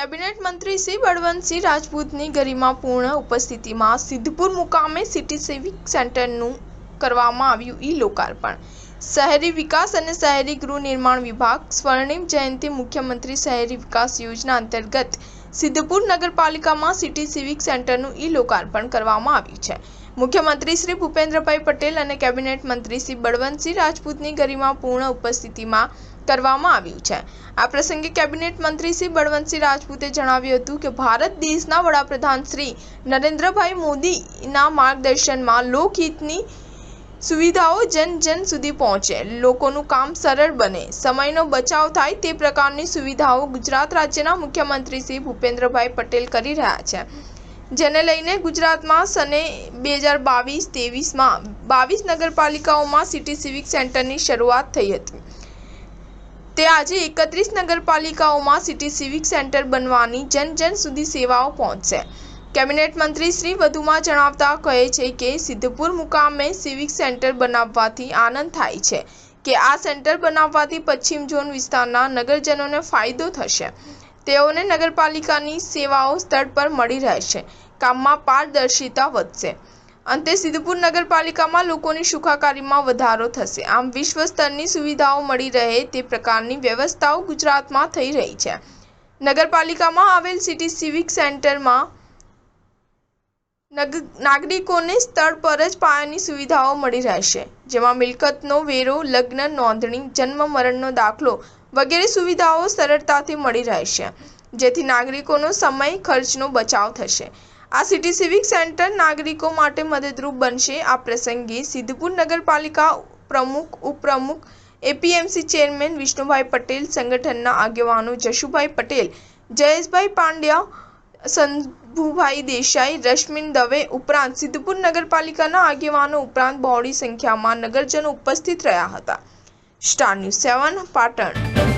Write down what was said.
Cabinet મંત્રી શ્રી બળવંતસિંહ રાજપૂતની ગરિમાપૂર્ણ ઉપસ્થિતિમાં સિદ્ધપુર મુકામે સિટી સિવિક સેન્ટરનું કરવામાં આવ્યું ઈ-લોકાર્પણ। શહેરી વિકાસ અને શહેરી ગૃહ નિર્માણ વિભાગ સ્વર્ણિમ જયંતિ મુખ્યમંત્રી શહેરી વિકાસ યોજના અંતર્ગત સિદ્ધપુર નગરપાલિકામાં સિટી સિવિક સેન્ટરનું ઈ-લોકાર્પણ કરવામાં આવ્યું છે। મુખ્યમંત્રી શ્રી ભૂપેન્દ્રભાઈ પટેલ અને કેબિનેટ મંત્રી શ્રી બળવંતસિંહ રાજપૂતની ગરિમાપૂર્ણ ઉપસ્થિતિમાં કરવામાં આવ્યું છે। આ પ્રસંગે કેબિનેટ મંત્રી શ્રી બળવંતસિંહ રાજપૂતે જણાવ્યું હતું કે ભારત દેશના વડાપ્રધાન શ્રી નરેન્દ્રભાઈ મોદીના માર્ગદર્શનમાં લોકહિતની સુવિધાઓ જન જન સુધી પહોંચે, લોકોનું કામ સરળ બને, સમયનો બચાવ થાય તે પ્રકારની સુવિધાઓ ગુજરાત રાજ્યના મુખ્યમંત્રી શ્રી ભૂપેન્દ્રભાઈ પટેલ કરી રહ્યા છે, જેને લઈને ગુજરાતમાં સને 2022-23માં 22 નગરપાલિકાઓમાં સિટી સિવિક સેન્ટરની શરૂઆત થઈ હતી। તે આજે 31 નગરપાલિકાઓમાં સિટી સિવિક સેન્ટર બનવાની જન જન સુધી સેવાઓ પહોંચશે। કેબિનેટ મંત્રી શ્રી વધુમાં જણાવતા કહે છે કે સિદ્ધપુર મુકામે સિવિક સેન્ટર બનાવવાથી આનંદ થાય છે કે આ સેન્ટર બનાવવાથી પશ્ચિમ ઝોન વિસ્તારના નગરજનોને ફાયદો થશે। તેઓને નગરપાલિકાની સેવાઓ સ્થળ પર મળી રહેશે, કામમાં પારદર્શિતા વધશે। અંતે સિદ્ધપુર નગરપાલિકામાં લોકોની સુખાકારીમાં વધારો થશે। આમ વિશ્વ સ્તરની સુવિધાઓ મળી રહે તે પ્રકારની વ્યવસ્થાઓ ગુજરાતમાં થઈ રહી છે। નગરપાલિકામાં આવેલ સિટી સિવિક સેન્ટરમાં નાગરિકોને સ્થળ પર જ પાયાની સુવિધાઓ મળી રહેશે, જેમાં મિલકતનો વેરો, લગ્ન નોંધણી, જન્મ મરણનો દાખલો વગેરે સુવિધાઓ સરળતાથી મળી રહેશે, જેથી નાગરિકોનો સમય ખર્ચનો બચાવ થશે। આ સિટી સિવિક સેન્ટર નાગરિકો માટે મદદરૂપ બનશે। આ પ્રસંગે સિદ્ધપુર નગરપાલિકા પ્રમુખ, ઉપપ્રમુખ, એપીએમસી ચેરમેન વિષ્ણુભાઈ પટેલ, સંગઠનના આગેવાનો જશુભાઈ પટેલ, જયેશભાઈ પાંડ્યા, શંભુભાઈ દેસાઈ, રશ્મિન દવે ઉપરાંત સિદ્ધપુર નગરપાલિકાના આગેવાનો ઉપરાંત બહોળી સંખ્યામાં નગરજનો ઉપસ્થિત રહ્યા હતા। Star news 7 Patan.